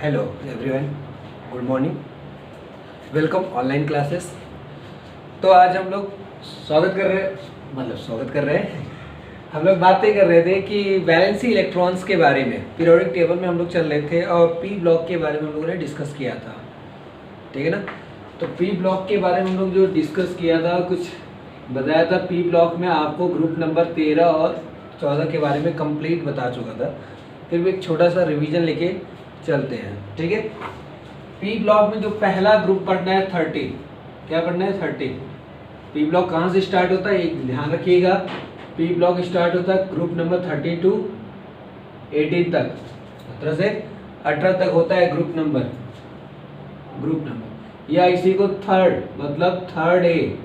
Hello everyone, good morning, welcome online classes. तो आज हम लोग स्वागत कर रहे हैं हम लोग बातें कर रहे थे कि वैलेंसी इलेक्ट्रॉन्स के बारे में। पीरियोडिक टेबल में हम लोग चल रहे थे और पी ब्लॉक के बारे में हम लोगों ने डिस्कस किया था, ठीक है ना। तो पी ब्लॉक के बारे में हम लोग जो डिस्कस किया था, कुछ बताया था। पी ब्लॉक में आपको ग्रुप नंबर 13 और 14 के बारे में कंप्लीट बता चुका था। फिर भी एक छोटा सा रिवीजन लेके चलते हैं, ठीक है। पी ब्लॉक में जो पहला ग्रुप पढ़ना है 13। क्या पढ़ना है? 13। पी ब्लॉक कहाँ से स्टार्ट होता है, एक ध्यान रखिएगा। पी ब्लॉक स्टार्ट होता है ग्रुप नंबर 30 टू 18 तक, 17 से 18 तक होता है ग्रुप नंबर। या इसी को थर्ड मतलब थर्ड ए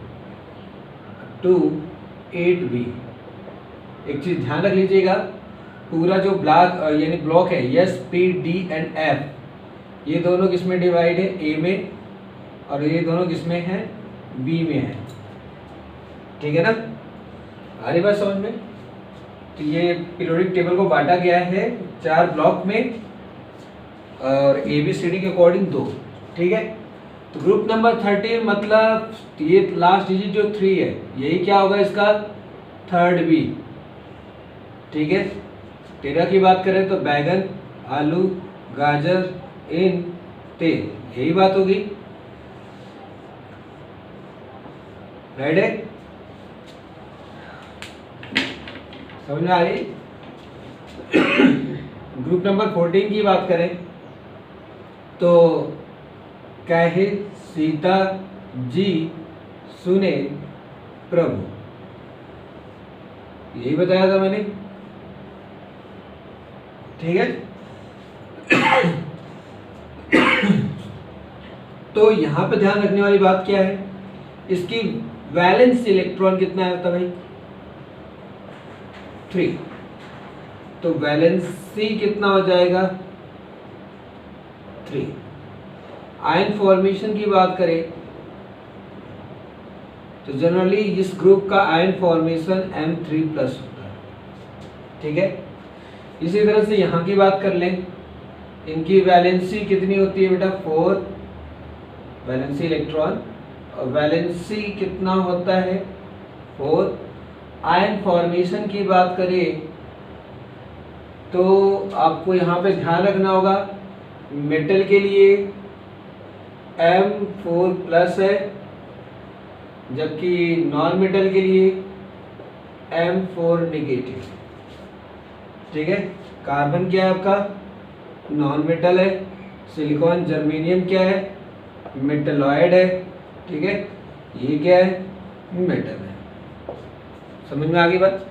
टू 8B। एक चीज ध्यान रख लीजिएगा, पूरा जो यानी ब्लॉक है S P D and F, ये दोनों किस में डिवाइड है? ए में, और ये दोनों किस में है? बी में है, ठीक है ना। आ रही बात समझ में? तो ये पीरियोडिक टेबल को बांटा गया है 4 ब्लॉक में और ए बी सी डी के अकॉर्डिंग 2, ठीक है। तो ग्रुप नंबर 13 मतलब ये लास्ट डिजिट जो 3 है, यही क्या होगा इसका? थर्ड बी, ठीक है। 13 की बात करें तो बैगन, आलू, गाजर, इन, तेल, यही बात होगी, राइट है? समझ में आ रही? ग्रुप नंबर 14 की बात करें तो कहे सीता जी सुने प्रभु, यही बताया था मैंने, ठीक है। तो यहां पे ध्यान रखने वाली बात क्या है, इसकी वैलेंस इलेक्ट्रॉन कितना है होता भाई? 3। तो वैलेंसी कितना हो जाएगा? 3। आयन फॉर्मेशन की बात करें तो जनरली इस ग्रुप का आयन फॉर्मेशन M3+ होता है, ठीक है। इसी तरह से यहाँ की बात कर लें, इनकी वैलेंसी कितनी होती है बेटा? 4 वैलेंसी इलेक्ट्रॉन, और वैलेंसी कितना होता है? 4। आयन फॉर्मेशन की बात करें तो आपको यहाँ पे ध्यान रखना होगा, मेटल के लिए M4+ है, जबकि नॉन मेटल के लिए M4-, ठीक है। कार्बन क्या है आपका? नॉन मेटल है। सिलिकॉन जर्मेनियम क्या है? मेटलॉयड है, ठीक है। ये क्या है? मेटल है। समझ में आ गई बात?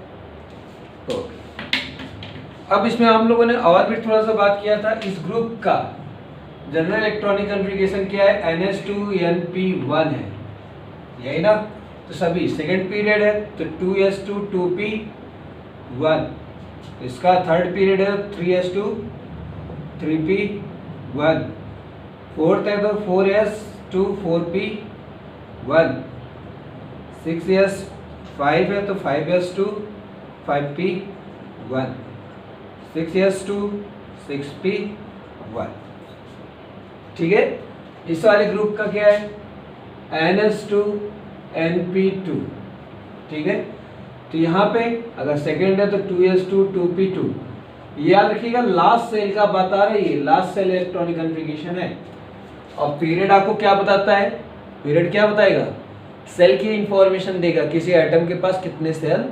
ओके। अब इसमें हम लोगों ने और भी थोड़ा सा बात किया था, इस ग्रुप का जनरल इलेक्ट्रॉनिक कॉन्फ़िगरेशन क्या है? NH2Np1 है, यही ना। तो सभी सेकेंड पीरियड है तो 2s2 2p1, इसका थर्ड पीरियड है 3s2 3p1, फोर्थ है तो 4s2 4p1, 6s5 है तो 5s2 5p1, 6s2 6p1, ठीक है। इस वाले ग्रुप का क्या है? NH2Np2, ठीक है। तो यहाँ पे अगर सेकेंड है तो 2s2 2p2, याद रखिएगा लास्ट सेल का बता रहा है, ये लास्ट सेल इलेक्ट्रॉनिक कॉन्फ़िगरेशन है। और पीरियड आपको क्या बताता है? पीरियड क्या बताएगा? सेल की इंफॉर्मेशन देगा, किसी एटम के पास कितने सेल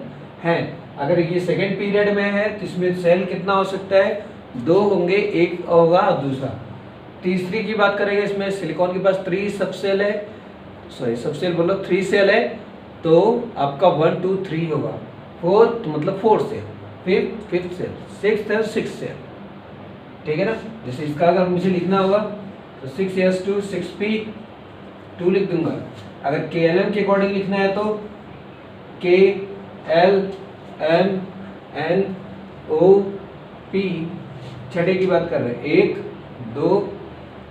हैं। अगर ये सेकेंड पीरियड में है तो इसमें सेल कितना हो सकता है? 2 होंगे, एक होगा और दूसरा। तीसरी की बात करेंगे, इसमें सिलिकॉन के पास 3 सबसेल है, सबसेल बोलो 3 सेल है, तो आपका 1 2 3 होगा। 4 तो मतलब 4 सेल, फिफ्थ सेल, 6th है 6 सेल, ठीक है ना। जैसे इसका अगर मुझे लिखना होगा तो 6s2 6p2 लिख दूंगा। अगर KLM के अकॉर्डिंग लिखना है तो KLMNOP, छठे की बात कर रहे हैं, 1 2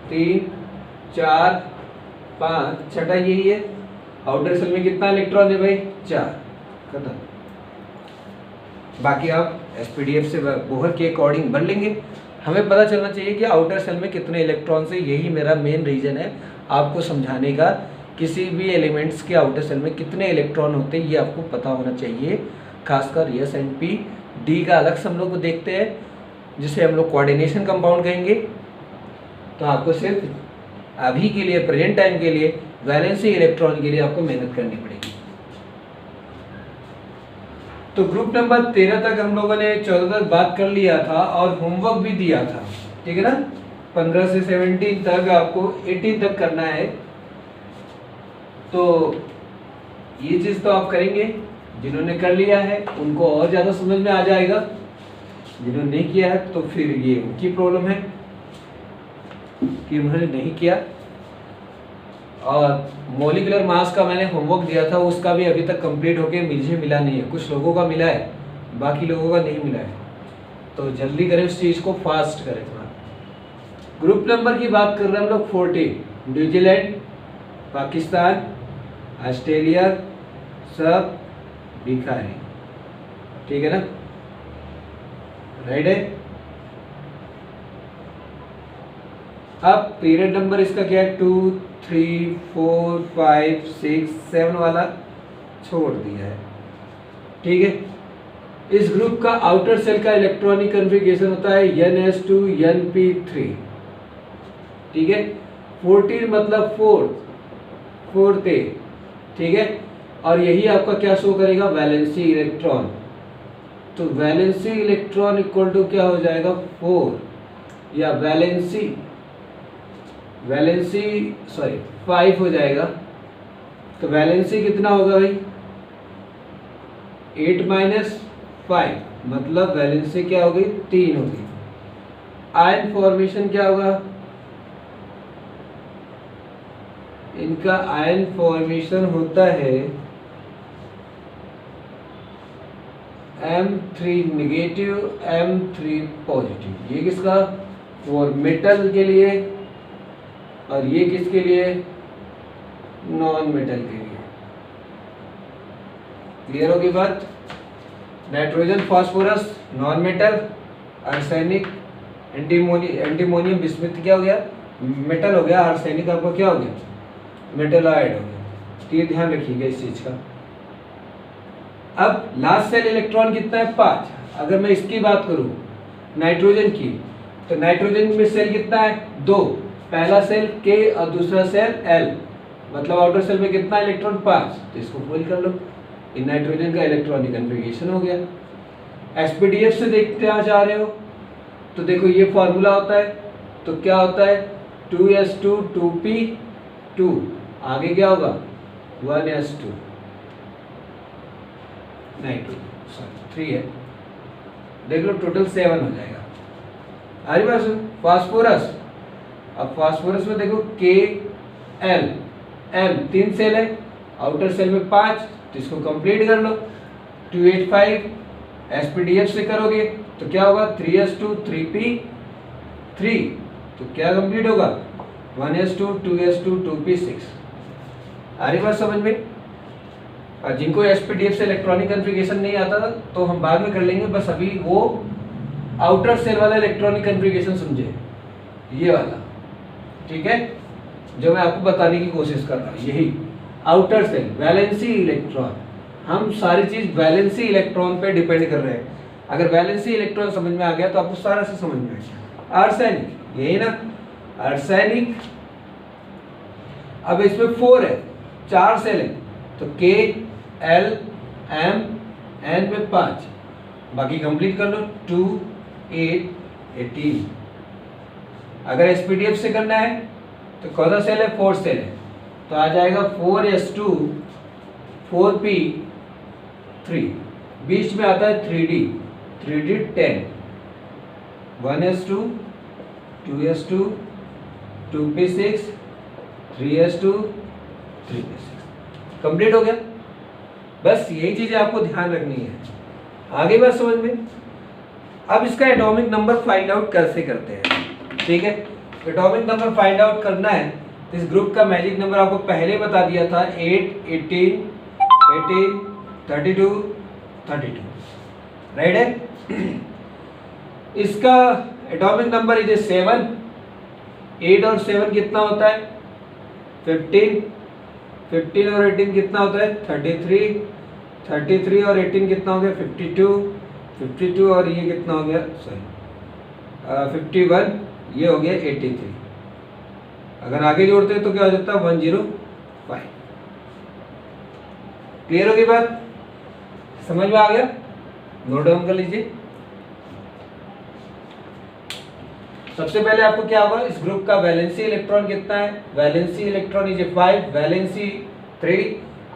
3 4 5, छठा यही है। आउटर सेल में कितना इलेक्ट्रॉन है भाई? 4, खत्म। बाकी आप SPDF से बोहर के अकॉर्डिंग बन लेंगे। हमें पता चलना चाहिए कि आउटर सेल में कितने इलेक्ट्रॉन्स है, यही मेरा मेन रीजन है आपको समझाने का। किसी भी एलिमेंट्स के आउटर सेल में कितने इलेक्ट्रॉन होते हैं ये आपको पता होना चाहिए, खासकर एस एंड पी। डी का अलग से हम लोग देखते हैं जिसे हम लोग कोऑर्डिनेशन कंपाउंड कहेंगे। तो आपको सिर्फ अभी के लिए, प्रेजेंट टाइम के लिए, वैलेंसी इलेक्ट्रॉन के लिए आपको मेहनत करनी पड़ेगी। तो ग्रुप नंबर 13 तक हम लोगों ने 14 तक बात कर लिया था और होमवर्क भी दिया था, ठीक है ना। 15 से 17 तक आपको 18 तक करना है। तो ये चीज़ तो आप करेंगे, जिन्होंने कर लिया है उनको और ज़्यादा समझ में आ जाएगा, जिन्होंने नहीं किया है तो फिर ये उनकी प्रॉब्लम है कि उन्होंने नहीं किया। और मॉलिक्यूलर मास का मैंने होमवर्क दिया था, उसका भी अभी तक कंप्लीट होके मुझे मिला नहीं है। कुछ लोगों का मिला है, बाकी लोगों का नहीं मिला है। तो जल्दी करें, उस चीज़ को फास्ट करें थोड़ा। ग्रुप नंबर की बात कर रहे हैं हम लोग 14, न्यूजीलैंड, पाकिस्तान, ऑस्ट्रेलिया, सब भिखारी, ठीक है ना, राइट है। अब पीरियड नंबर इसका क्या है, 2, 3, 4, 5, 6, 7 वाला छोड़ दिया है, ठीक है। इस ग्रुप का आउटर सेल का इलेक्ट्रॉनिक कन्फिगरेशन होता है NS2 NP3, ठीक है। 14 मतलब फोर्थ ए, ठीक है। और यही आपका क्या शो करेगा, वैलेंसी इलेक्ट्रॉन। तो वैलेंसी इलेक्ट्रॉन इक्वल टू क्या हो जाएगा, 4, या वैलेंसी 5 हो जाएगा। तो वैलेंसी कितना होगा भाई, 8 माइनस 5, मतलब वैलेंसी क्या हो गई, 3 होगी। आयन फॉर्मेशन क्या होगा, इनका आयन फॉर्मेशन होता है M3 नेगेटिव M3 पॉजिटिव। ये किसका, फॉर मेटल के लिए, और ये किसके लिए, नॉन मेटल के लिए। क्लियर होगी बात। Nitrogen phosphorus non metal, arsenic antimonium bismuth क्या हो गया, मेटल हो गया। आर्सेनिक आपको क्या हो गया, मेटलाइड हो गया। तो ये ध्यान रखिएगा इस चीज का। अब लास्ट सेल इलेक्ट्रॉन कितना है, 5। अगर मैं इसकी बात करूं नाइट्रोजन की, तो नाइट्रोजन में सेल कितना है, 2। पहला सेल K और दूसरा सेल L, मतलब आउटर सेल में कितना इलेक्ट्रॉन, 5। तो इसको फुल कर लो, इन नाइट्रोजन का इलेक्ट्रॉनिक कन्फिगरेशन हो गया। SPDF से देखते आ जा रहे हो तो देखो ये फॉर्मूला होता है, तो क्या होता है, 2s2 2p2, आगे क्या होगा, 1s2 नाइट्रोजन, सॉरी 3 है, देख लो टोटल 7 हो जाएगा। अरे बस फास्फोरस, अब फास्फोरस में देखो KL M 3 सेल है, आउटर सेल में 5, तो इसको कंप्लीट कर लो। 285 SPDF से करोगे तो क्या होगा, 3s2 3p3, तो क्या कंप्लीट होगा, 1s2 2s2 2p6। आ रही बात समझ में। और जिनको SPDF से इलेक्ट्रॉनिक कन्फिगरेशन नहीं आता था तो हम बाद में कर लेंगे, बस अभी वो आउटर सेल वाला इलेक्ट्रॉनिक कन्फिगरेशन समझे, ये वाला, ठीक है, जो मैं आपको बताने की कोशिश कर रहा हूँ। यही आउटर सेल वैलेंसी इलेक्ट्रॉन, हम सारी चीज वैलेंसी इलेक्ट्रॉन पे डिपेंड कर रहे हैं। अगर वैलेंसी इलेक्ट्रॉन समझ में आ गया तो आपको सारा से समझ में आ गया। आर्सेनिक, यही ना, आर्सेनिक। अब इसमें 4 है, 4 सेल है, तो K L M N में 5, बाकी कंप्लीट कर लो, 2 8 18। अगर SPDF से करना है तो कौन सा सेल है, 4 सेल है, तो आ जाएगा 4s2 4p3, बीच में आता है 3d 10, 1s2 2s2 2p6 3s2 3p6, complete हो गया। बस यही चीजें आपको ध्यान रखनी है, आगे बात समझ में। अब इसका एटॉमिक नंबर फाइंड आउट कैसे करते हैं, ठीक है। एटॉमिक नंबर फाइंड आउट करना है तो इस ग्रुप का मैजिक नंबर आपको पहले बता दिया था, 8 18 18 32 32, राइट है। इसका एटॉमिक नंबर इज 7, 8 और 7 कितना होता है 15, 15 और 18 कितना होता है 33, 33 और 18 कितना हो गया 52, 52 और ये कितना हो गया सॉरी 51, ये हो गया 83। अगर आगे जोड़ते हैं तो क्या हो जाता है 105। क्लियर होगी बात, समझ में आ गया, नोट डाउन कर लीजिए। सबसे पहले आपको क्या होगा, इस ग्रुप का वैलेंसी इलेक्ट्रॉन कितना है, valency electron is 5, valency 3,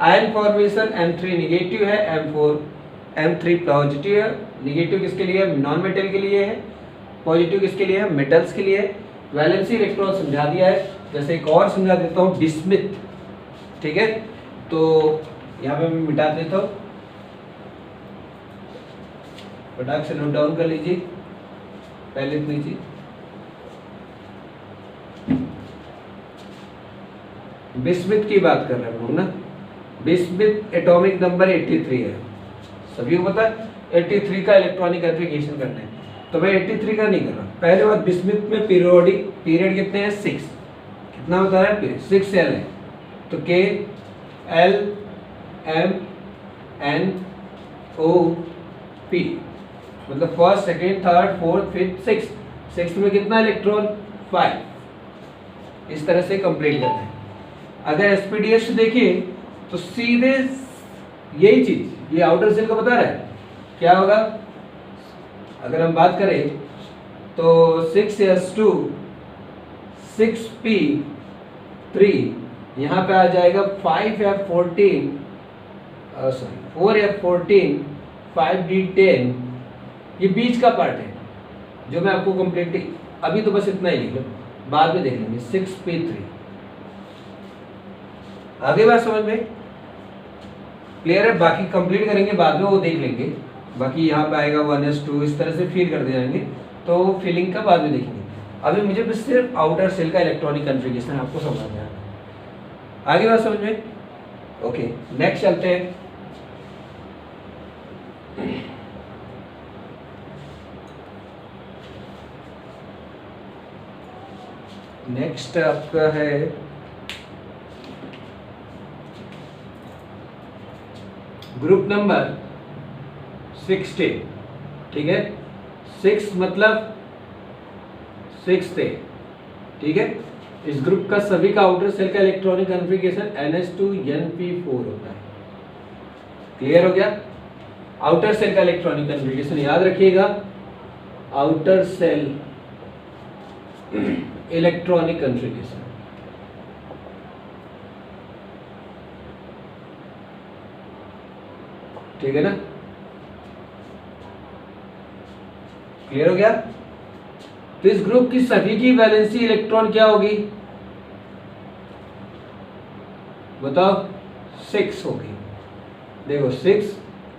ion formation M3 negative है, M3 पॉजिटिव है। निगेटिव किसके लिए है, नॉन मेटल के लिए है, पॉजिटिव किसके लिए है, मेटल्स के लिए है। वैलेंसी इलेक्ट्रॉन समझा दिया है, जैसे एक और समझा देता हूँ बिस्मिथ, ठीक है। तो यहाँ पे मैं मिटा देता हूँ, फटाक से नोट डाउन कर लीजिए पहले इतनी चीज। बिस्मिथ की बात कर रहे हैं हम ना, बिस्मिथ एटॉमिक नंबर 83 है, सभी को पता है 83 का इलेक्ट्रॉनिक कन्फिगरेशन करना है, तो मैं 83 का नहीं कर रहा। पहले बात, बिस्मिथ में पीरियोडिक पीरियड कितने हैं 6, कितना बता रहा है 6 सेल है, तो K L M N O P, मतलब first second third fourth fifth six, six में कितना इलेक्ट्रॉन 5, इस तरह से कंप्लीट करना है। अगर एसपीडीएफ देखिए तो सीधे यही चीज, ये आउटर सेल को बता रहा है क्या होगा। अगर हम बात करें तो 6s2 6p3, यहाँ पे आ जाएगा 5f14 सॉरी 4f14 5d10, ये बीच का पार्ट है जो मैं आपको कंप्लीटली अभी तो बस इतना ही लिख लो, बाद में देख लेंगे। 6p3 आगे बात समझ में क्लियर है, बाकी कंप्लीट करेंगे बाद में, वो देख लेंगे। बाकी यहाँ पे आएगा 1s2, इस तरह से फिल करते जाएंगे, तो फिलिंग का बाद में देखेंगे। अभी मुझे बस सिर्फ आउटर सेल का इलेक्ट्रॉनिक कन्फिगरेशन आपको समझना है, आगे बात समझ में। ओके नेक्स्ट चलते हैं। नेक्स्ट आपका है ग्रुप नंबर 16, ठीक है। 6 मतलब 6 थे, ठीक है। इस ग्रुप का सभी का आउटर सेल का इलेक्ट्रॉनिक कन्फिगरेशन NH2Np4 होता है। क्लियर हो गया, आउटर सेल का इलेक्ट्रॉनिक कन्फिगरेशन याद रखिएगा, आउटर सेल इलेक्ट्रॉनिक कन्फिगरेशन। ठीक है ना, क्लियर हो गया। तो इस ग्रुप की सभी की वैलेंसी इलेक्ट्रॉन क्या होगी बताओ, 6 होगी। देखो 6,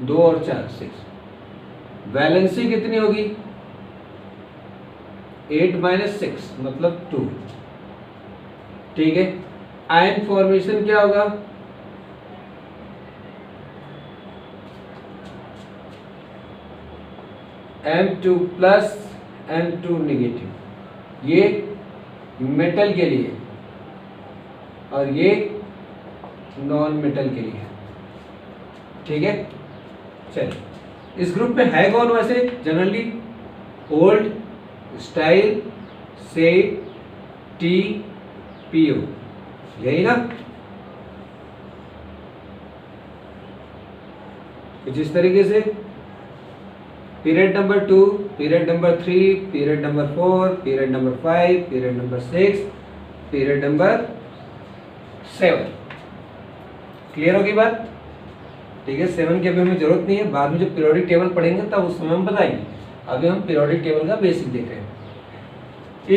2 और 4 6, वैलेंसी कितनी होगी 8 - 6 मतलब 2, ठीक है। आयन फॉर्मेशन क्या होगा, M2 प्लस M2 नेगेटिव, ये मेटल के लिए और ये नॉन मेटल के लिए, ठीक है। चलिए इस ग्रुप में है कौन वैसे जनरली, ओल्ड स्टाइल से TPO, यही ना कुछ इस तरीके से। Period number 2, period number 3, period number 4, period number 5, period number 6, period number 7। Clear होगी बात, ठीक है। 7 की अभी हमें जरूरत नहीं है, बाद में जब पीरियोडिक टेबल पढ़ेंगे तब उस समय हम बताएंगे। अभी हम पीरियोडिक टेबल का बेसिक देख रहे हैं।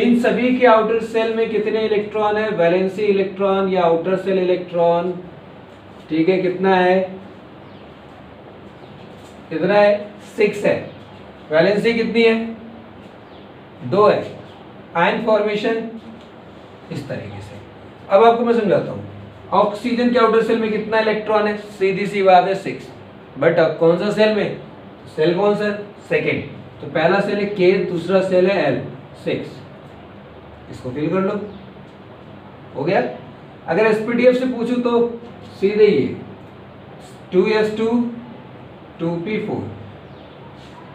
इन सभी के आउटर सेल में कितने इलेक्ट्रॉन है, वैलेंसी इलेक्ट्रॉन या आउटर सेल इलेक्ट्रॉन, ठीक है, कितना है, कितना है 6 है। वैलेंसी कितनी है 2 है। आयन फॉर्मेशन इस तरीके से। अब आपको मैं समझाता हूँ, ऑक्सीजन के आउटर सेल में कितना इलेक्ट्रॉन है, सीधी सी बात है 6, बट अब कौन सा सेल में, सेल कौन सा सेकेंड, तो पहला सेल है K, दूसरा सेल है L 6, इसको फिल कर लो, हो गया। अगर SPDF से पूछूं तो सीधे ये 2s2 2p4।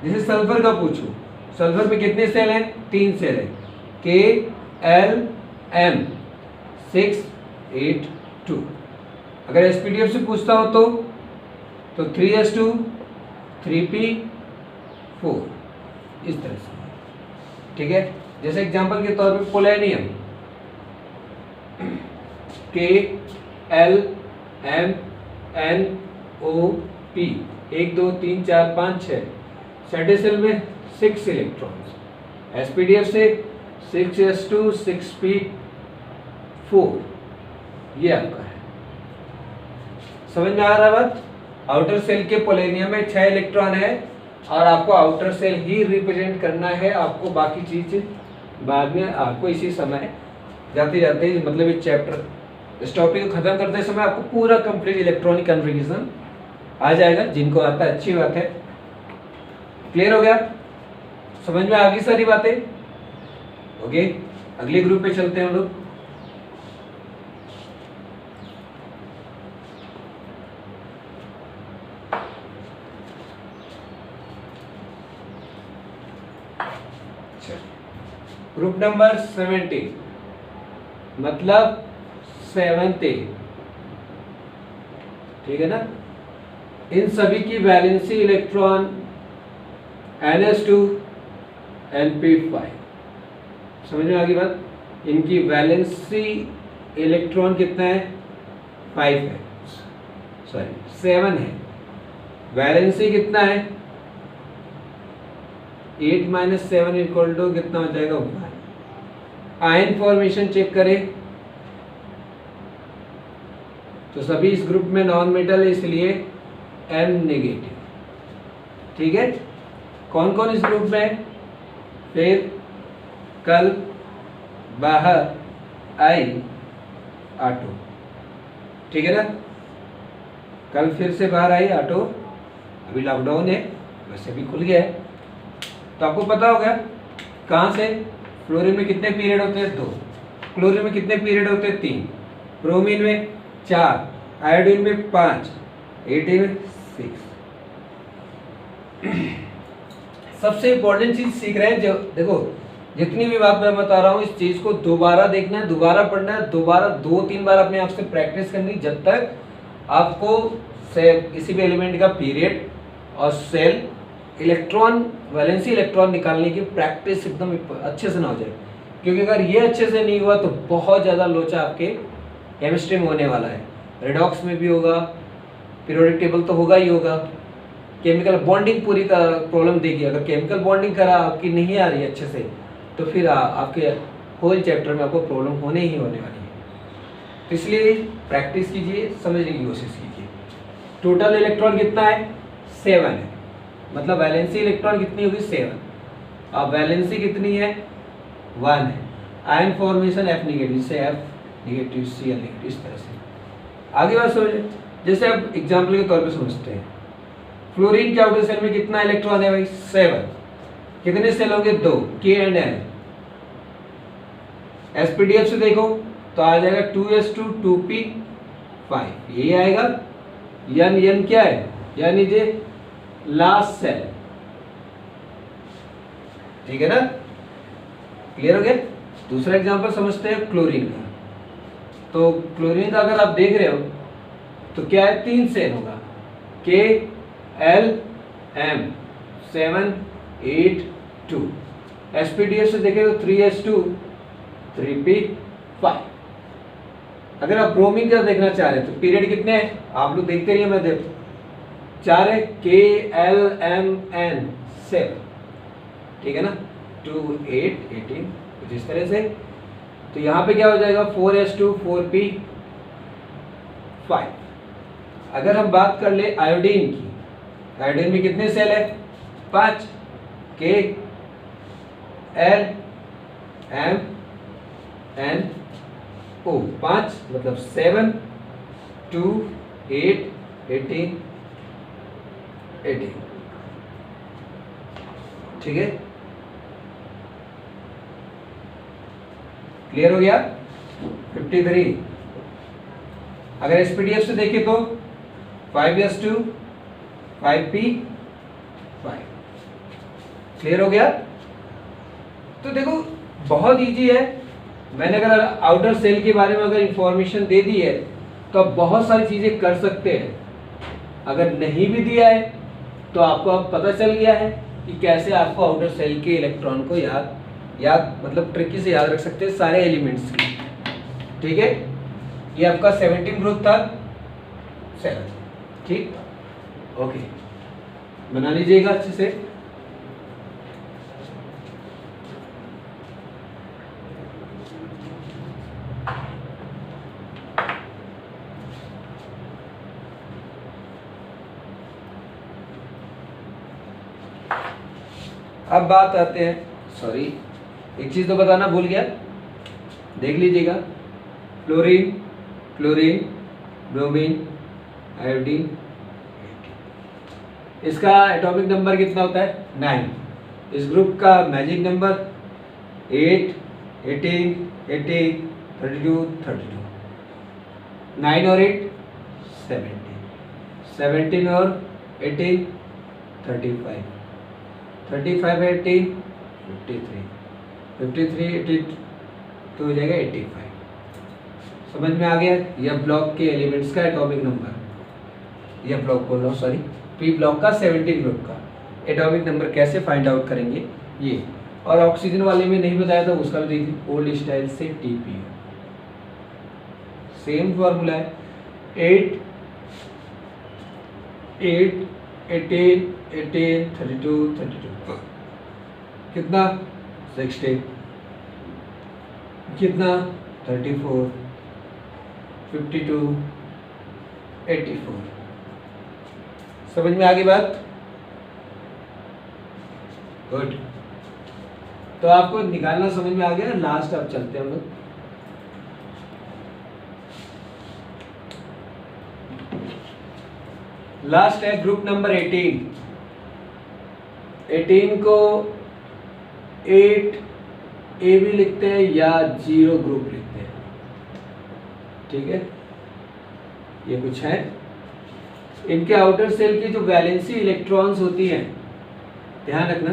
जैसे सल्फर का पूछूं, सल्फर में कितने सेल हैं? 3 सेल हैं, K L M 6 8 2। अगर SPDF से पूछता हो तो 3s2 3p4, इस तरह से, ठीक है। जैसे एग्जांपल के तौर पे polonium K L M N O P 1 2 3 4 5 6, छठे सेल में 6 इलेक्ट्रॉन्स। SPDF से 6s2 6p4, ये आपका है। समझ में आ रहा बात? आउटर सेल के पोलेनियम में 6 इलेक्ट्रॉन है और आपको आउटर सेल ही रिप्रेजेंट करना है। आपको बाकी चीज बाद में, आपको इसी समय जाते जाते, मतलब इस चैप्टर, इस टॉपिक को खत्म करते समय आपको पूरा कंप्लीट इलेक्ट्रॉनिक कन्फिगरेशन आ जाएगा। जिनको आता है अच्छी बात है। क्लियर हो गया? समझ में आ गई सारी बातें? ओके, अगले ग्रुप पे चलते हैं हम लोग। ग्रुप नंबर 17, मतलब 7th, ठीक है ना। इन सभी की वैलेंसी इलेक्ट्रॉन NS2 NP5। समझ में आ गई बात? इनकी वैलेंसी इलेक्ट्रॉन कितना है? 5 है, सॉरी 7 है। वैलेंसी कितना है? 8 - 7 इक्वल टू कितना हो जाएगा? 1। आयन फॉर्मेशन चेक करें तो सभी इस ग्रुप में नॉन मेटल है, इसलिए M नेगेटिव, ठीक है। कौन कौन इस ग्रुप में है? फिर कल बाहर आई ऑटो, ठीक है ना। कल फिर से बाहर आई ऑटो, अभी लॉकडाउन है, वैसे भी खुल गया है। तो आपको पता होगा कहाँ से फ्लोरीन में कितने पीरियड होते हैं? 2। क्लोरीन में कितने पीरियड होते हैं? 3। ब्रोमीन में 4, आयोडीन में 5, एटीन में 6। सबसे इंपॉर्टेंट चीज सीख रहे हैं, जो देखो जितनी भी बात मैं बता रहा हूँ, इस चीज को दोबारा देखना है, दोबारा पढ़ना है, दोबारा 2-3 बार अपने आप से प्रैक्टिस करनी, जब तक आपको किसी भी एलिमेंट का पीरियड और सेल, इलेक्ट्रॉन, वैलेंसी इलेक्ट्रॉन निकालने की प्रैक्टिस एकदम अच्छे से ना हो जाए। क्योंकि अगर ये अच्छे से नहीं हुआ तो बहुत ज़्यादा लोचा आपके केमिस्ट्री में होने वाला है। रेडॉक्स में भी होगा, पीरियोडिक टेबल तो होगा ही होगा, केमिकल बॉन्डिंग पूरी का प्रॉब्लम देगी। अगर केमिकल बॉन्डिंग करा आपकी नहीं आ रही है अच्छे से, तो फिर आपके होल चैप्टर में आपको प्रॉब्लम होने ही होने वाली है। तो इसलिए प्रैक्टिस कीजिए, समझने की कोशिश कीजिए। टोटल इलेक्ट्रॉन कितना है? 7 है, मतलब वैलेंसी इलेक्ट्रॉन कितनी होगी? 7। अब वैलेंसी कितनी है? 1 है। आयन फॉर्मेशन F नेगेटिव से F नेगेटिव Cl नेगेटिव, इस तरह से आगे बात समझे। जैसे अब एग्जाम्पल के तौर पे समझते हैं, फ्लोरीन के आउटर सेल में कितना इलेक्ट्रॉन है भाई? 7। कितने सेल होंगे? 2, K एंड L। SPDF से देखो तो आ जाएगा 2s2 2p5, यही आएगा। N क्या है? यानी जे लास्ट सेल, ठीक है ना। क्लियर हो गया? दूसरा एग्जांपल समझते हैं क्लोरीन का। तो क्लोरीन का अगर आप देख रहे हो तो क्या है? 3 सेल होगा, K L M 7 8 2। SPDF से देखें तो 3s2 3p5। अगर आप ब्रोमीन का देखना चाह रहे हैं तो पीरियड कितने हैं आप लोग देखते रहिए, मैं देखो 4 है, K L M N 7, ठीक है ना। 2 8 18, कुछ इस तरह से। तो यहाँ पे क्या हो जाएगा? 4s2 4p5। अगर हम बात कर ले आयोडीन की, आयोडीन में कितने सेल है? 5, K L M N O 5, मतलब 7 2 8 18 18। ठीक है, क्लियर हो गया। 53 अगर एसपीडीएफ से देखें तो 5s2 5p5, क्लियर हो गया। तो देखो बहुत इजी है, मैंने अगर आउटर सेल के बारे में अगर इंफॉर्मेशन दे दी है तो आप बहुत सारी चीजें कर सकते हैं। अगर नहीं भी दिया है तो आपको अब पता चल गया है कि कैसे आपको आउटर सेल के इलेक्ट्रॉन को याद मतलब ट्रिकी से याद रख सकते हैं सारे एलिमेंट्स की, ठीक है। ये आपका 17 ग्रुप था 7, ठीक, ओके, बना लीजिएगा अच्छे से। अब बात आते हैं, सॉरी एक चीज तो बताना भूल गया, देख लीजिएगा। फ्लोरीन, क्लोरीन, ब्रोमीन, आयोडीन, इसका एटॉमिक नंबर कितना होता है 9। इस ग्रुप का मैजिक नंबर 8, 18, 18, 32, 32, 9 और 8 17, 17 और 18 35, 35 18 53, 53 82 हो जाएगा 85। समझ में आ गया। यह ब्लॉक के एलिमेंट्स का एटॉमिक नंबर, यह ब्लॉक बोल रहा हूँ सॉरी, पी ब्लॉक का 17 ग्रुप का एटॉमिक नंबर कैसे फाइंड आउट करेंगे ये। और ऑक्सीजन वाले में नहीं बताया था, उसका भी देखिए ओल्ड स्टाइल से टीपी, सेम फॉर्मूला है 8 8 18 18 32 32, कितना 16, कितना 34 52 84। समझ में आ गई बात, गुड। तो आपको निकालना समझ में आ गया। लास्ट अब चलते हैं हम लोग, लास्ट है ग्रुप नंबर 18। 18 को 8 ए भी लिखते हैं या 0 ग्रुप लिखते हैं, ठीक है। ये कुछ है, इनके आउटर सेल की जो वैलेंसी इलेक्ट्रॉन्स होती हैं, ध्यान रखना।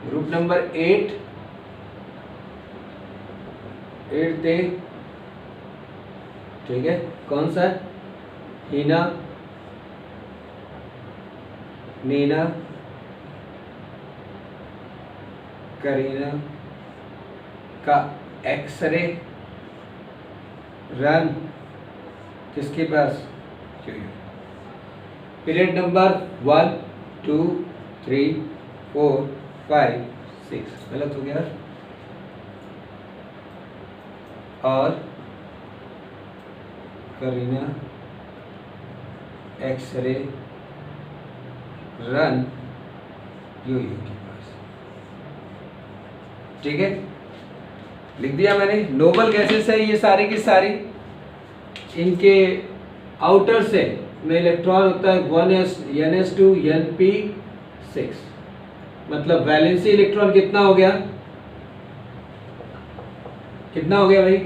ग्रुप नंबर 8 थे, ठीक है, कौन सा है, हीना, नीना, करीना का एक्सरे रन किसके पास, पीरियड नंबर 1 2 3 4 5 6, गलत हो गया, और करीना एक्सरे रन यू के पास, ठीक है, लिख दिया मैंने। नोबल गैसेस है ये सारी की सारी, इनके आउटर से में इलेक्ट्रॉन होता है 1s ns2 np6, मतलब वैलेंसी इलेक्ट्रॉन कितना हो गया, कितना हो गया भाई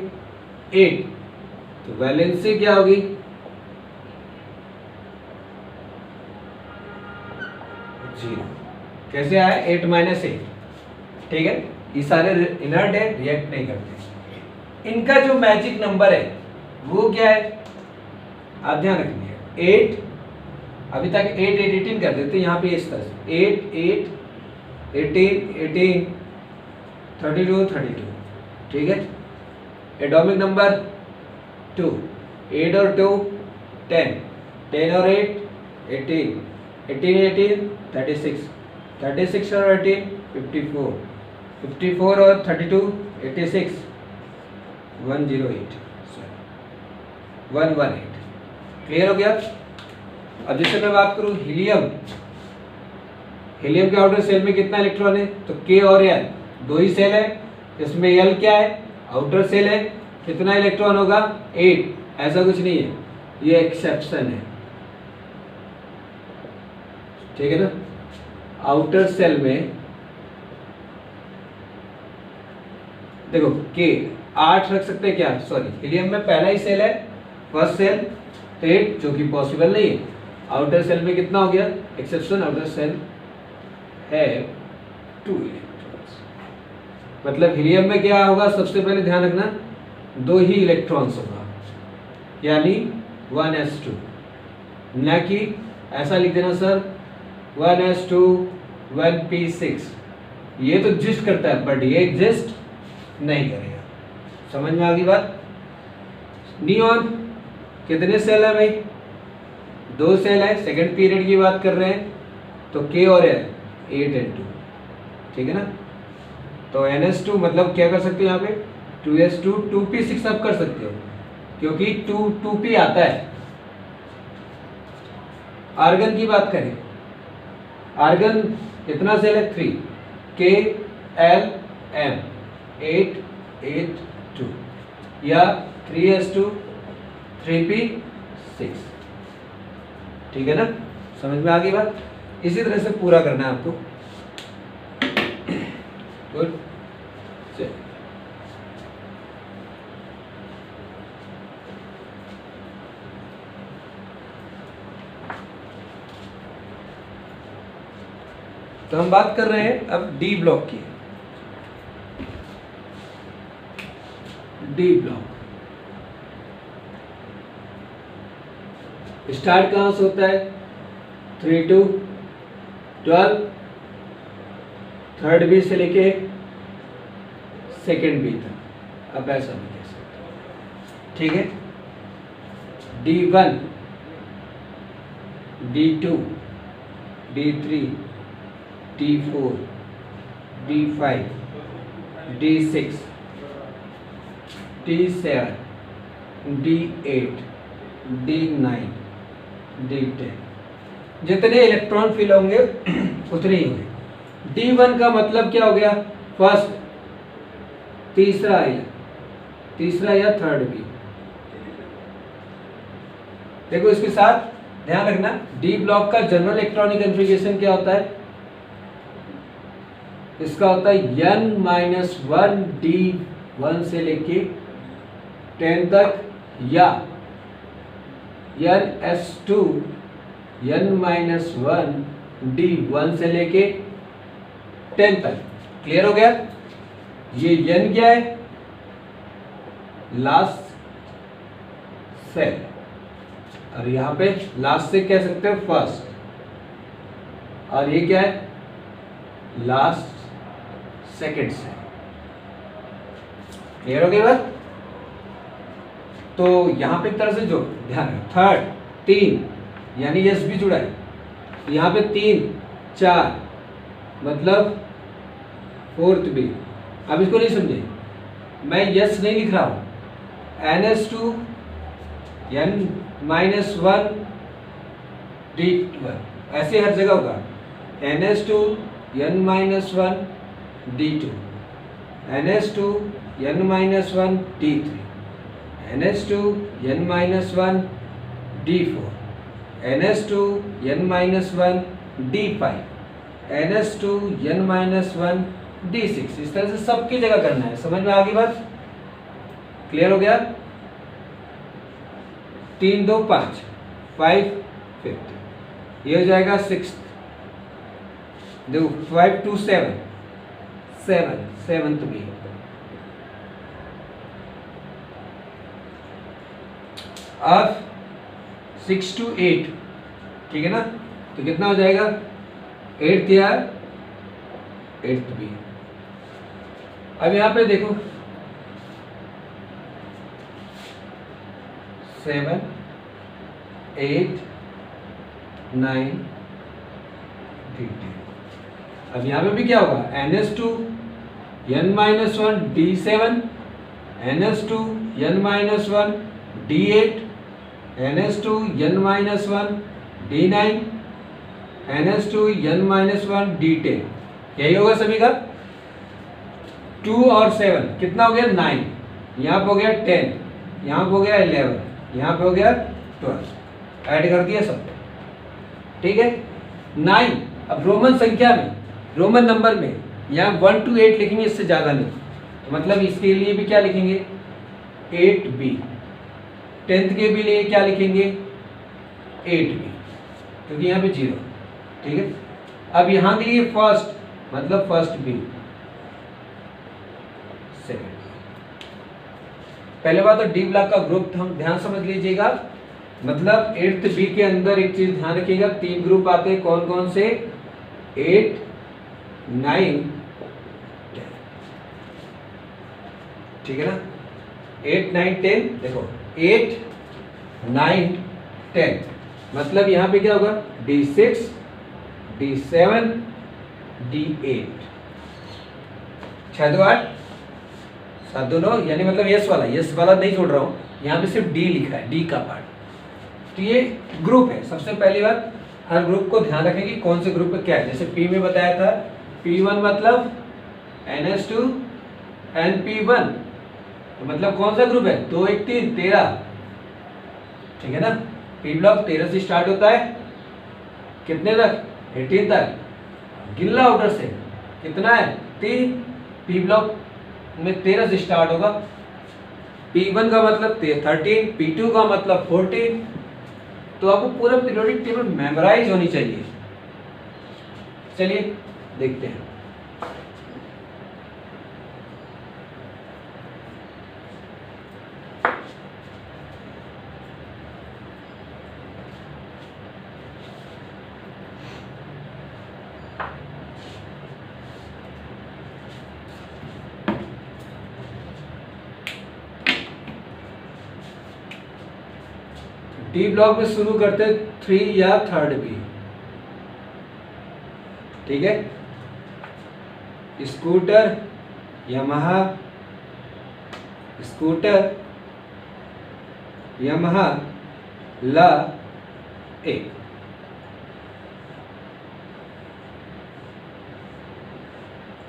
8, तो वैलेंसी क्या होगी 0। कैसे आया 8 - 8, ठीक है। ये सारे इनर्ट है, रिएक्ट नहीं करते। इनका जो मैजिक नंबर है वो क्या है, आप ध्यान रखिए 8, अभी तक 8 8 18 कर देते, यहाँ पे इस तरह से 8 8 18 18 32 32, ठीक है। एटॉमिक नंबर 2, 8 और 2 10, 10 और 8 18, 18 18 36, 36 और 18 54, 54 और 32 86, 108 118, क्लियर हो गया। अब जैसे मैं बात करूं हीलियम, हीलियम के आउटर सेल में कितना इलेक्ट्रॉन है, तो K और L दो ही सेल है, इसमें L क्या है आउटर सेल है, कितना इलेक्ट्रॉन होगा 8, ऐसा कुछ नहीं है, ये एक्सेप्शन है, ठीक है ना। आउटर सेल में देखो के 8 रख सकते हैं क्या, सॉरी हीलियम में पहला ही सेल है, फर्स्ट सेल, 8 जो कि पॉसिबल नहीं है। आउटर सेल में कितना हो गया, एक्सेप्शन आउटर सेल है 2 इलेक्ट्रॉन्स, मतलब हीलियम में क्या होगा, सबसे पहले ध्यान रखना 2 ही इलेक्ट्रॉन्स होगा, यानी 1s2, न कि ऐसा लिख देना सर 1s2 1p6, ये तो एग्जिस्ट करता है बट ये एग्जिस्ट नहीं करेगा। समझ में आ गई बात। नियॉन कितने सेल है भाई, 2 सेल है, सेकंड पीरियड की बात कर रहे हैं, तो के और है 8 and 2, ठीक है ना। तो ns2 मतलब क्या कर सकते हो यहाँ पे 2s2 2p6 आप कर सकते हो, क्योंकि 2p आता है। आर्गन की बात करें, आर्गन कितना सेल है 3, k l m 8 8 2 या 3s2 3p6, ठीक है ना, समझ में आ गई बात। इसी तरह से पूरा करना है आपको। गुड, चलिए तो हम बात कर रहे हैं अब डी ब्लॉक की। डी ब्लॉक स्टार्ट कहां से होता है, 3 to 12, थर्ड बी से लेके सेकेंड बी तक, अब ऐसा भी कह सकते हो, ठीक है। D1 D2 D3 D4 D5 D6 D7 D8 D9 D10, जितने इलेक्ट्रॉन फिल होंगे उतने ही होंगे। D1 का मतलब क्या हो गया, फर्स्ट, तीसरा या थर्ड बी। देखो इसके साथ ध्यान रखना, डी ब्लॉक का जनरल इलेक्ट्रॉनिक कन्फिगरेशन क्या होता है, इसका होता है n-1 D1 से लेके 10 तक, या ns2 n-1 D1 से लेके 10 तक। क्लियर हो गया। ये n क्या है, लास्ट सेल, और यहां पे लास्ट से कह सकते हो फर्स्ट, और ये क्या है, लास्ट सेकेंड सेल। क्लियर हो गई बात। तो यहां पे एक तरह से जो ध्यान है, थर्ड 3 यानी यस भी जुड़ा है, यहां पे 3 4 मतलब फोर्थ भी। अब इसको नहीं समझे, मैं यस नहीं लिख रहा हूं, ns2 n-1 D1 ऐसे हर जगह होगा, ns2 n-1 D2 ns2 n-1 D3 ns2 n-1 D4 ns2 n-1 D5 ns2 n-1 D6। इस तरह से सबकी जगह करना है। समझ में आ गई बात। क्लियर हो गया। 3 2 5 5 5 ये हो जाएगा 6, देखो 5 2 7 7 7th भी। अब 6 to 8, ठीक है ना, तो कितना हो जाएगा 8th या 8th भी। अब यहां पे देखो 7 8 9 10। अब यहां पे भी क्या होगा, ns2 n-1 D7 ns2 n-1 D8 ns2 n-1 D9 ns2 n-1 D10। यही होगा सभी का। 2 और 7 कितना हो गया 9, यहाँ पे हो गया 10, यहाँ पे हो गया 11, यहाँ पे हो गया 12, ऐड कर दिया सब, ठीक है। 9 अब रोमन संख्या में, रोमन नंबर में यहाँ 1 to 8 लिखेंगे, इससे ज़्यादा नहीं। तो मतलब इसके लिए भी क्या लिखेंगे 8b, 10th के भी लिए क्या लिखेंगे 8b, क्योंकि यहाँ पे 0। ठीक है, अब यहाँ के लिए फर्स्ट मतलब फर्स्ट बी, सेकंड। पहले बात तो डी ब्लॉक का ग्रुप हम ध्यान समझ लीजिएगा। मतलब 8th बी के अंदर एक चीज ध्यान रखिएगा, 3 ग्रुप आते हैं। कौन कौन से? 8, 9, 10। ठीक है ना, 8, 9, 10। देखो 8, 9, 10 मतलब यहाँ पे क्या होगा D6, D7, D8। 6 2 8 7 2 9, यानी मतलब यस वाला नहीं छोड़ रहा हूँ, यहाँ पे सिर्फ डी लिखा है, डी का पार्ट। तो ये ग्रुप है। सबसे पहली बात, हर ग्रुप को ध्यान रखें कि कौन से ग्रुप पे क्या है। जैसे पी में बताया था, P1 मतलब NH2 NP1, तो मतलब कौन सा ग्रुप है 2 1 3 13। ठीक है ना, पी ब्लॉक 13 से स्टार्ट होता है, कितने तक 18 तक। गिल्ला आउटर से कितना है 3, पी ब्लॉक में 13 से स्टार्ट होगा। P1 का मतलब 13, P2 का मतलब 14। तो आपको पूरा पीरियोडिक टेबल मेमोराइज होनी चाहिए। चलिए देखते हैं। डी ब्लॉक में शुरू करते 3 या 3rd बी। ठीक है, स्कूटर, यामाहा, स्कूटर, यामाहा, ला, ए।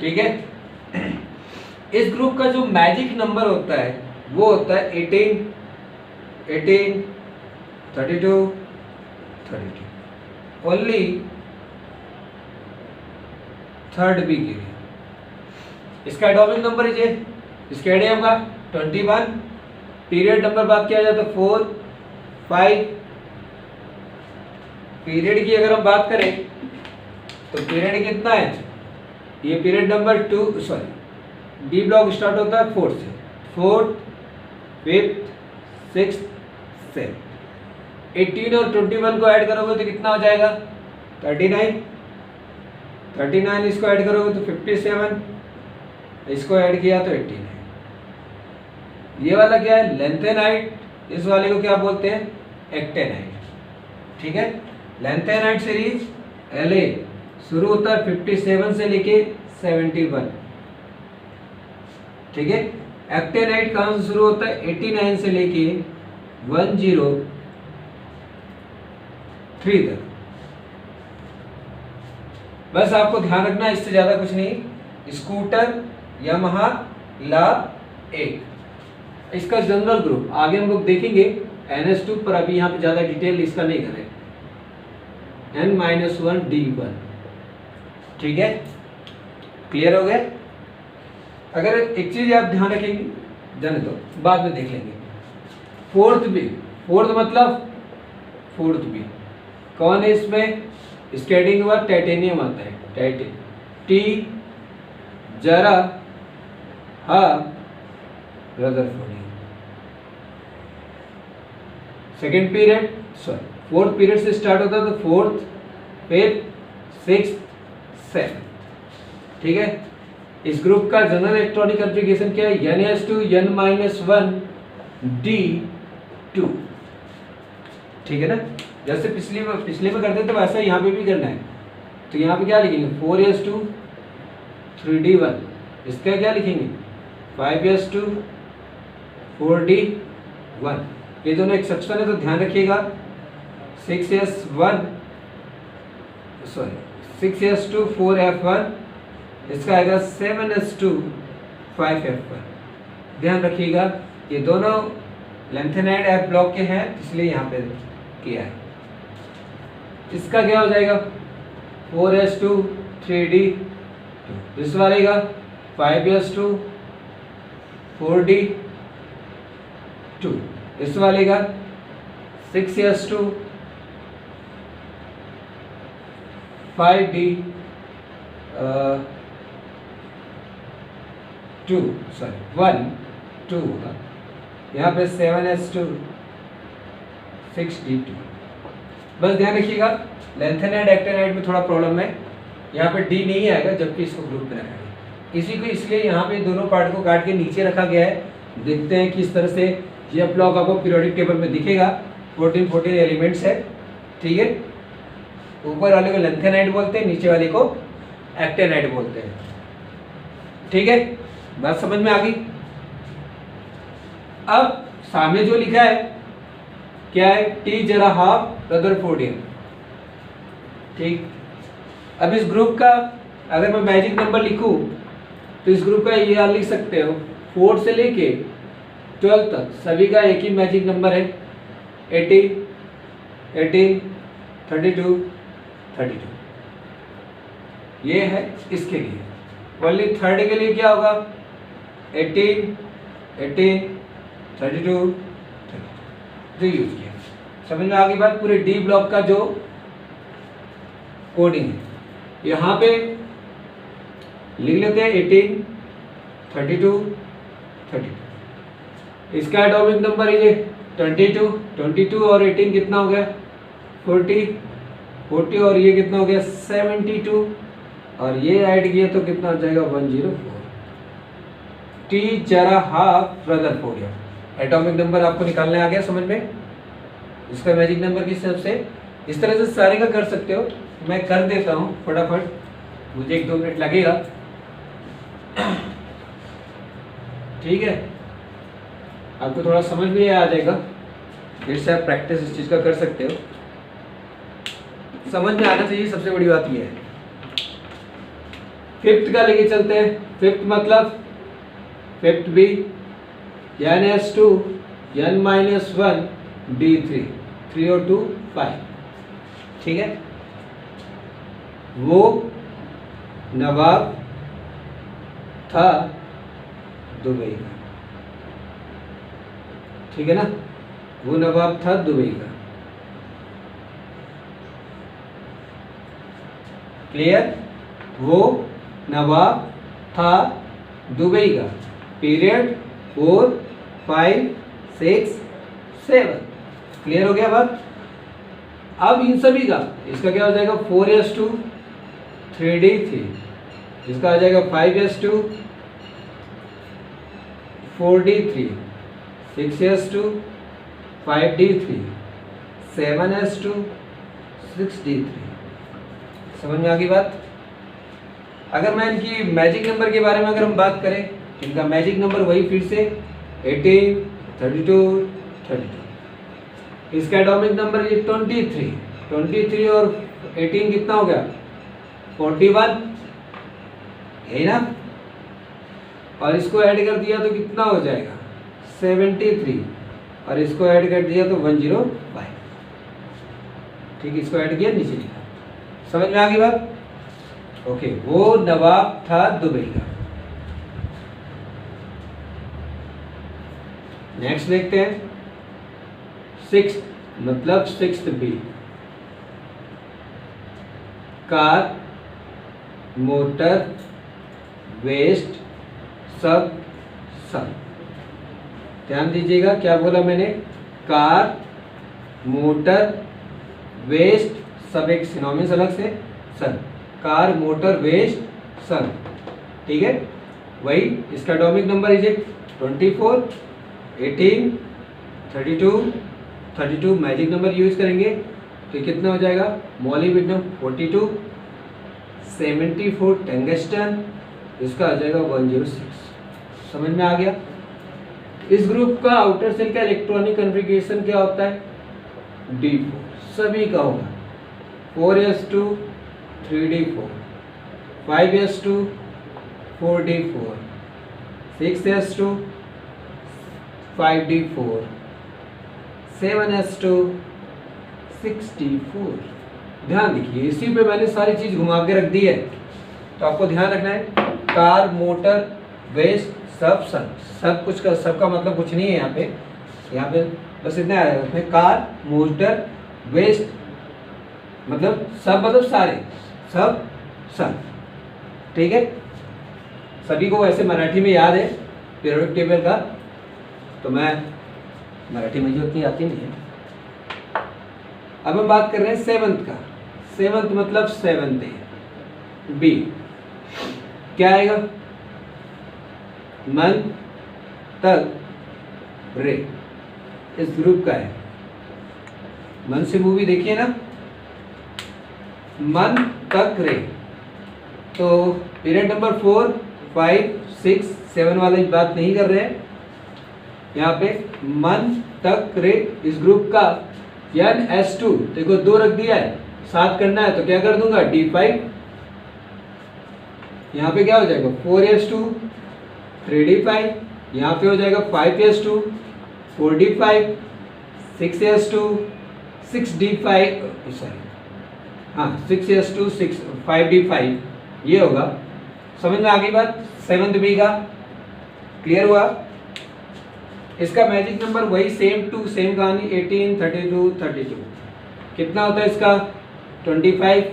ठीक है, इस ग्रुप का जो मैजिक नंबर होता है वो होता है 18, 18, 32, 32। ओनली 3rd बी के लिए। इसका एटॉमिक नंबर है, इसका एडीएम का 21। पीरियड नंबर बात किया जाए तो 4, 5। पीरियड की अगर हम बात करें तो पीरियड कितना है, ये period number 2, sorry D block start होता है 4 से। 4th, 5th, 6th, 7th। 18 और 21 को ऐड करोगे तो कितना हो जाएगा 39। 39 इसको ऐड करोगे तो 57, इसको ऐड किया तो 89। ये वाला क्या है लेंथेनाइट, इस वाले को क्या बोलते हैं एक्टेनाइट। ठीक है, लेंथेनाइट सीरीज LA शुरू होता है 57 से लेके 71। ठीक है, एक्टेनाइट कहाँ से शुरू होता है 89 से लेके 103 तक। बस आपको ध्यान रखना, इससे ज्यादा कुछ नहीं। स्कूटर, यामाहा, ला, एक इसका जनरल ग्रुप आगे हम लोग देखेंगे NH2 पर। अभी यहाँ पे ज्यादा डिटेल इसका नहीं करें। N-1 D1। ठीक है, क्लियर हो गया। अगर एक चीज आप ध्यान रखेंगे, जाने दो बाद में देख लेंगे। 4th बी, 4th मतलब 4th बी कौन है इसमें, स्केटिंग हुआ टाइटेनियम आता है, टाइटेन। टी, जरा, हा, Rutherford. Second period, sorry 4th period से स्टार्ट होता है, तो 4th, 5th, 6th, 7th। ठीक है, इस ग्रुप का जनरल इलेक्ट्रॉनिक कॉन्फ़िगरेशन क्या है NH2 N-1 D2। ठीक है ना, जैसे पिछले में करते थे वैसा यहाँ पे भी करना है। तो यहाँ पे क्या लिखेंगे 4s2 3d1। इसका क्या लिखेंगे 5s2 4d1। ये दोनों एक्सेप्शन है तो ध्यान रखिएगा। 6s2 4f1, इसका आएगा 7s2 5f1। ध्यान रखिएगा, ये दोनों लेंथेनाइड एफ ब्लॉक के हैं, इसलिए यहाँ पे किया है। इसका क्या हो जाएगा 4s2 3d2। इस वाले का 5s2 4d2। इस वाले का 6s2 5d2 सॉरी 1 2 होगा। यहाँ पे 7s2 6d2। बस ध्यान रखिएगा लेंथेनाइड एक्टेनाइड में थोड़ा प्रॉब्लम है, यहाँ पे डी नहीं आएगा जबकि इसको ग्रुप में रखा है। इसी को इसलिए यहाँ पे दोनों पार्ट को काट के नीचे रखा गया है। देखते हैं किस तरह से ये ब्लॉक आपको पीरियोडिक टेबल में दिखेगा। 14 एलिमेंट्स है, ठीक है। ऊपर वाले को लेंथेनाइड बोलते हैं, नीचे वाले को एक्टेनाइड बोलते हैं, ठीक है। बात समझ में आ गई। अब सामने जो लिखा है क्या है, टी जरा हाफ रदरफोर्डियम, ठीक। अब इस ग्रुप का अगर मैं मैजिक नंबर लिखूं तो इस ग्रुप का ये आप लिख सकते हो 4 से लेके 12 तक सभी का एक ही मैजिक नंबर है 18 18 32 32। ये है इसके लिए। ओनली थर्ड के लिए क्या होगा 18 18 32 जो यूज किया। समझ में आ गई बात। पूरे डी ब्लॉक का जो कोडिंग है यहाँ पे लिख लेते हैं 18 32 32। इसका एटॉमिक नंबर है ये 22 22 और 18 कितना हो गया 40 40 और ये कितना हो गया 72 और ये ऐड किया तो कितना हो जाएगा 104। टी जरा हाफ रदरफोर्डियम एटॉमिक नंबर आपको निकालने आ गया समझ में। इसका मैजिक नंबर किस हिसाब से इस तरह से सारे का कर सकते हो। मैं कर देता हूँ फटाफट, मुझे 1-2 मिनट लगेगा, ठीक है। आपको थोड़ा समझ में आ जाएगा, फिर से आप प्रैक्टिस इस चीज़ का कर सकते हो। समझ में आना चाहिए, सबसे बड़ी बात यह है। फिफ्थ का लेके चलते हैं। फिफ्थ मतलब फिफ्थ भी n(s)2 n-1 d3 3 और 2 5, ठीक है। वो नवाब था दुबई का, ठीक है ना। वो नवाब था दुबई का, क्लियर। वो नवाब था दुबई का। पीरियड 4 5 6 7। क्लियर हो गया बात। अब इन सभी का इसका क्या हो जाएगा 4s2 3d3। इसका आ जाएगा 5s2 4d3 6s2 5d3 7s2 6d3। समझ में आ गई बात। अगर मैं इनकी मैजिक नंबर के बारे में अगर हम बात करें, इनका मैजिक नंबर वही फिर से 18 32 32। इसका एटॉमिक नंबर ये 23 और 18 कितना हो गया 41, यही ना। और इसको ऐड कर दिया तो कितना हो जाएगा 73 और इसको ऐड कर दिया तो 105, ठीक। इसको ऐड किया नीचे लिखा। समझ में आ गई बात। ओके, वो नवाब था दुबई का। नेक्स्ट देखते हैं। सिक्स्थ मतलब sixth B car motor waste सब सब। ध्यान दीजिएगा क्या बोला मैंने, कार मोटर वेस्ट सब एक सिनोनिम्स अलग से सब। कार मोटर वेस्ट सब, ठीक है। वही इसका atomic number is 24 18 32 32। Magic number use करेंगे तो कितना हो जाएगा मोलिब्डेनम 42 74 टंगस्टन, इसका आ जाएगा 106। समझ में आ गया। इस ग्रुप का आउटर सेल का इलेक्ट्रॉनिक कन्फिगरेशन क्या होता है D4। सभी का होगा 4s2 3d4 5s2 4d4 6s2 5d4 7s2 6d4। ध्यान देखिए इसी पे मैंने सारी चीज घुमा के रख दी है, तो आपको ध्यान रखना है कार, मोटर, वेस्ट, सब सन, सब कुछ का सबका मतलब कुछ नहीं है यहाँ पे बस इतना आएगा उसमें कार, मोटर, वेस्ट मतलब सब, मतलब सारे, सब सन। ठीक है, सभी को वैसे मराठी में याद है पीरियोडिक टेबल का, तो मैं मराठी में जो उतनी आती नहीं है। अब हम बात कर रहे हैं सेवंथ का। सेवंथ मतलब सेवंथ डे, बी क्या आएगा, मन तक रे, इस ग्रुप का है। मन से मूवी देखिए ना, मन तक रे, तो पीरियड नंबर 4, 5, 6, 7 वाली बात नहीं कर रहे हैं यहाँ पे। मन तक रे इस ग्रुप का NS2, देखो 2 रख दिया है, 7 करना है तो क्या कर दूंगा D5, यहाँ पे क्या हो जाएगा 4S2, 3D5, यहाँ पे हो जाएगा 5S2, 4D5, 6S2, 6D5, sorry हाँ 6S2, 5D5, ये होगा। समझ में आ गई बात। 7th बी का क्लियर हुआ। इसका मैजिक नंबर वही सेम टू सेम कहानी 18, 32, 32 कितना होता है इसका 25,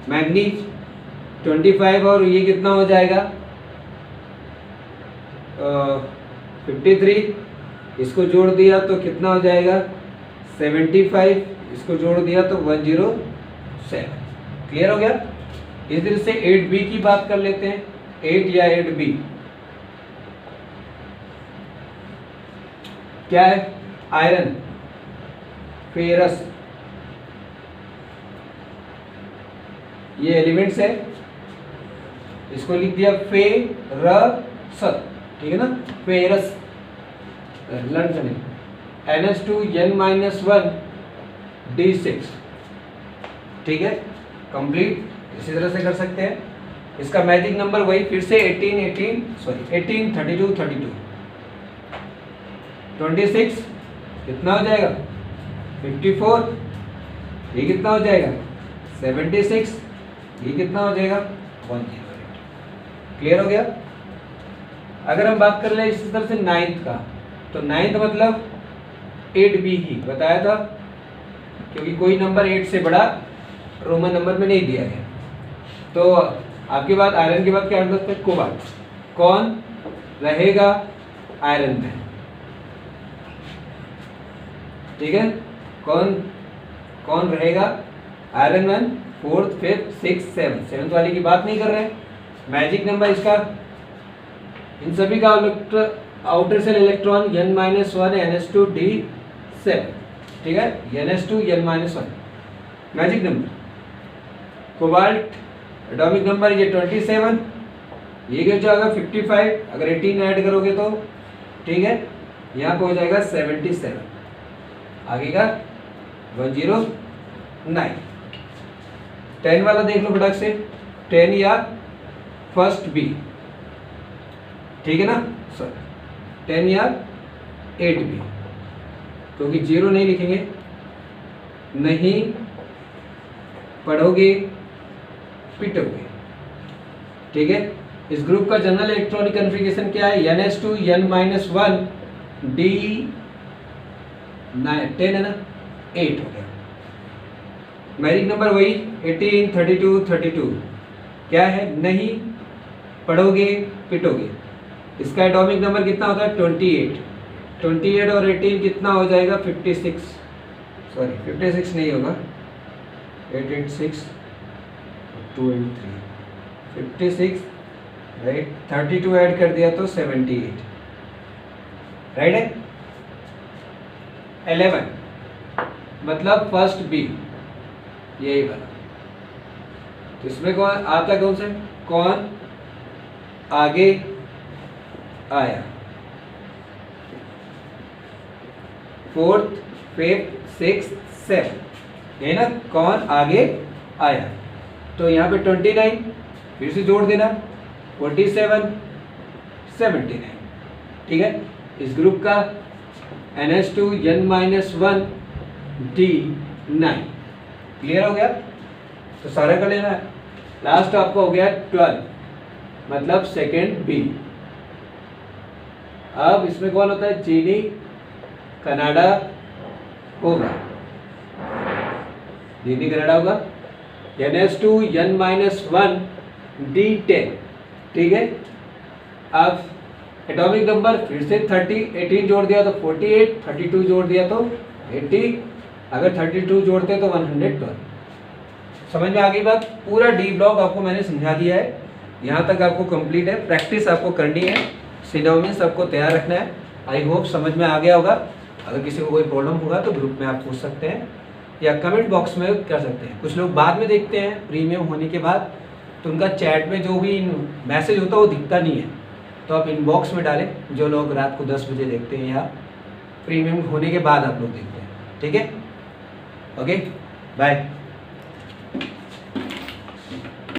मैग्नीज 25 और ये कितना हो जाएगा 53, इसको जोड़ दिया तो कितना हो जाएगा 75, इसको जोड़ दिया तो 107। क्लियर हो गया। इस तरह से 8B की बात कर लेते हैं, 8 या 8B क्या है, आयरन, फेरस, ये एलिमेंट्स है, इसको लिख दिया फेरस, ठीक है ना, फेरस लर्न करें। NS2N-1 D6, ठीक है कंप्लीट। इसी तरह से कर सकते हैं। इसका मैजिक नंबर वही फिर से 18, 32, 32, 26 कितना हो जाएगा 54, ये कितना हो जाएगा 76, ये कितना हो जाएगा 108। क्लियर हो गया। अगर हम बात कर ले इसी तरह से 9th का, तो 9th मतलब 8B ही बताया था, क्योंकि कोई नंबर 8 से बड़ा रोमन नंबर में नहीं दिया गया। तो आपके बाद आयरन के बाद क्या कर सकते हैं, कोबाल्ट। कौन रहेगा आयरन में, ठीक है, कौन रहेगा iron man 4th, 5th, 6th, 7th वाली की बात नहीं कर रहे हैं। मैजिक नंबर इसका इन सभी का outer cell electron N-1 NS2 D7, ठीक है, NS2 N-1 magic number. Cobalt atomic number ये 27, ये क्या जाएगा 55, अगर 18 ऐड करोगे तो ठीक है, यहाँ पे हो जाएगा 77, आगे का 109। 10 वाला देख लो फटाक से, 10 या फर्स्ट बी, ठीक है ना सर, 10 या 8B, क्योंकि 0 नहीं लिखेंगे, नहीं पढ़ोगे पिटोगे, ठीक है। इस ग्रुप का जनरल इलेक्ट्रॉनिक कन्फिगरेशन क्या है, NS2 N-1 D10 है ना, 8 हो गया। मैजिक नंबर वही 18, 32, 32 क्या है, नहीं पढ़ोगे पिटोगे। इसका एटॉमिक नंबर कितना होता है 28, 28 और 18 कितना हो जाएगा 56, सॉरी 56 नहीं होगा, 886 2 and 3 56, राइट, 32 ऐड कर दिया तो 78, राइट है। 11 मतलब फर्स्ट बी, यही वाला। तो इसमें कौन आता, कौन से, कौन आगे आया, 4th, 5th, 6th, 7, यही ना, कौन आगे आया। तो यहाँ पे 29 फिर से जोड़ देना, 47, 79, ठीक है। इस ग्रुप का NS2 N-1 D9, क्लियर हो गया? तो सारे का लेना है। लास्ट आपका हो गया 12, मतलब सेकेंड बी। अब इसमें कौन होता है? चीनी, कनाडा होगा, चीनी कनाडा होगा। NH2 N-1 D10, ठीक है। अब एटॉमिक नंबर फिर से 30, 18 जोड़ दिया तो 48, 32 जोड़ दिया तो 80, अगर 32 जोड़ते तो 112। समझ में आ गई बात? पूरा डी ब्लॉक आपको मैंने समझा दिया है, यहाँ तक आपको कंप्लीट है। प्रैक्टिस आपको करनी है, सिनोनिम्स आपको तैयार रखना है। आई होप समझ में आ गया होगा। अगर किसी को कोई प्रॉब्लम होगा तो ग्रुप में आप पूछ सकते हैं या कमेंट बॉक्स में कर सकते हैं। कुछ लोग बाद में देखते हैं प्रीमियम होने के बाद, तो उनका चैट में जो भी मैसेज होता है वो दिखता नहीं है, तो आप इनबॉक्स में डालें। जो लोग रात को 10 बजे देखते हैं या प्रीमियम होने के बाद आप लोग देखते हैं, ठीक है। Okay, bye.